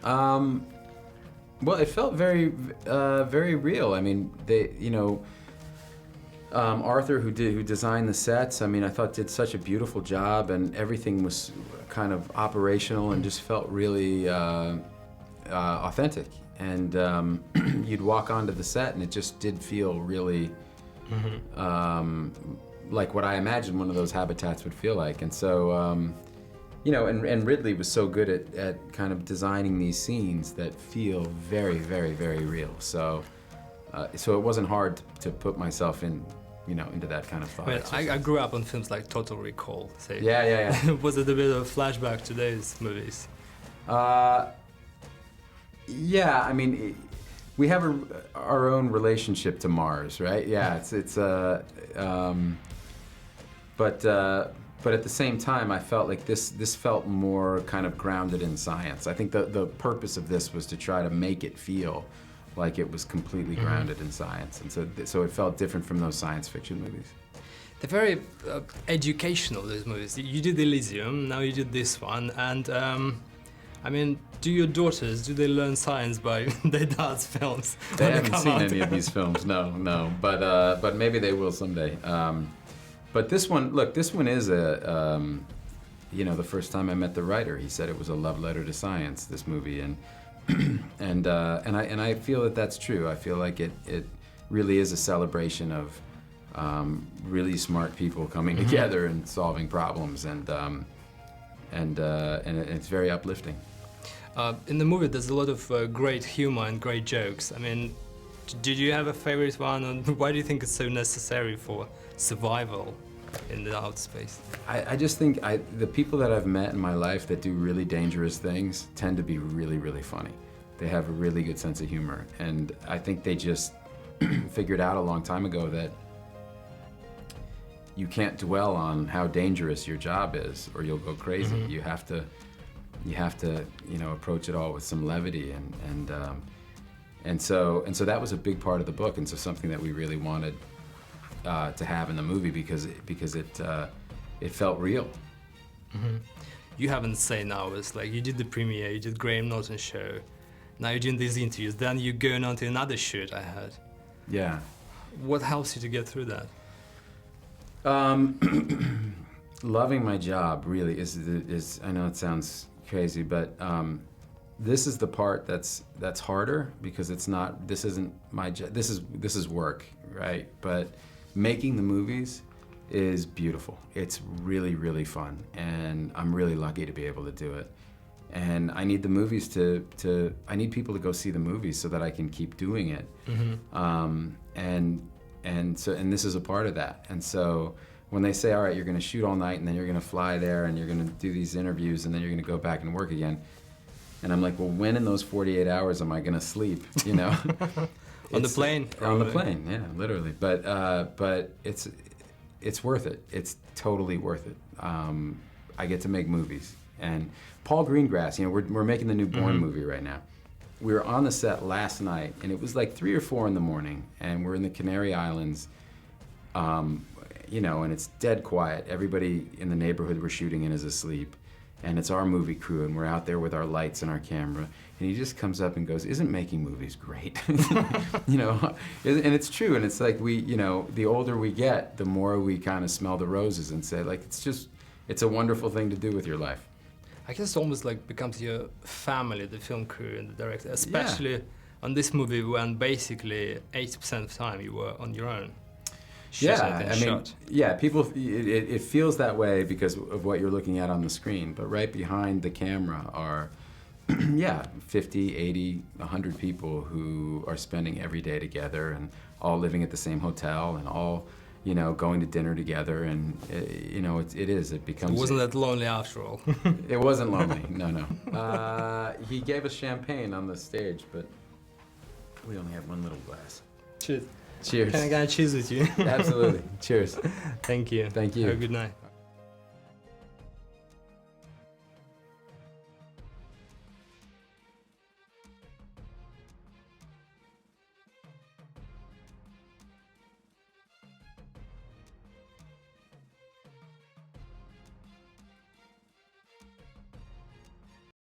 Um, well, it felt very real. I mean, Arthur, who designed the sets, I mean, I thought did such a beautiful job, and everything was kind of operational and just felt really authentic. And you'd walk onto the set, and it just did feel really like what I imagined one of those habitats would feel like. And so, and Ridley was so good at kind of designing these scenes that feel very, very, very real. So it wasn't hard to put myself in, into that kind of thought. Well, I grew up on films like Total Recall. So Yeah. Was it a bit of a flashback to those movies? Yeah, I mean, we have our own relationship to Mars, right? Yeah, but at the same time, I felt like this felt more kind of grounded in science. I think the purpose of this was to try to make it feel like it was completely grounded in science, and so it felt different from those science fiction movies. They're very educational, those movies. You did Elysium, now you did this one, and I mean, do your daughters, do they learn science by their dad's films? They haven't seen any of these films, no, but maybe they will someday. But this one, look, this one is the first time I met the writer, he said it was a love letter to science, this movie, and I feel that that's true. I feel like it really is a celebration of really smart people coming together and solving problems, and it's very uplifting. In the movie, there's a lot of great humor and great jokes. I mean, did you have a favorite one, and why do you think it's so necessary for survival in the outer space? I just think the people that I've met in my life that do really dangerous things tend to be really, really funny. They have a really good sense of humor, and I think they just figured out a long time ago that you can't dwell on how dangerous your job is, or you'll go crazy. You have to, approach it all with some levity, and so that was a big part of the book, and so something that we really wanted to have in the movie because it felt real. You haven't say now, it's like you did the premiere, you did Graham Norton show, now you're doing these interviews, then you're going on to another shoot, I heard. Yeah. What helps you to get through that? Loving my job really is I know it sounds crazy, but this is the part that's harder, because this isn't my job. This is work, right? But making the movies is beautiful. It's really, really fun, and I'm really lucky to be able to do it. And I need the movies I need people to go see the movies so that I can keep doing it. And this is a part of that. And so when they say, all right, you're going to shoot all night, and then you're going to fly there, and you're going to do these interviews, and then you're going to go back and work again, and I'm like, well, when in those 48 hours am I going to sleep? On the plane. On the plane, yeah, literally. But it's worth it. It's totally worth it. I get to make movies. And Paul Greengrass, we're making the new Bourne movie right now. We were on the set last night, and it was like 3 or 4 in the morning, and we're in the Canary Islands, and it's dead quiet. Everybody in the neighborhood we're shooting in is asleep, and it's our movie crew, and we're out there with our lights and our camera, and he just comes up and goes, "Isn't making movies great?" And it's true, and it's like the older we get, the more we kind of smell the roses and say, like, it's a wonderful thing to do with your life. I guess it almost like becomes your family, the film crew and the director, especially on this movie when basically 80% of the time you were on your own. People, it feels that way because of what you're looking at on the screen, but right behind the camera are, 50, 80, 100 people who are spending every day together and all living at the same hotel and all, going to dinner together, and it becomes. It wasn't that lonely after all. It wasn't lonely, no. He gave us champagne on the stage, but we only have one little glass. Cheers. Cheers. Can I get a cheers with you? Absolutely. Cheers. Thank you. Thank you. Have a good night.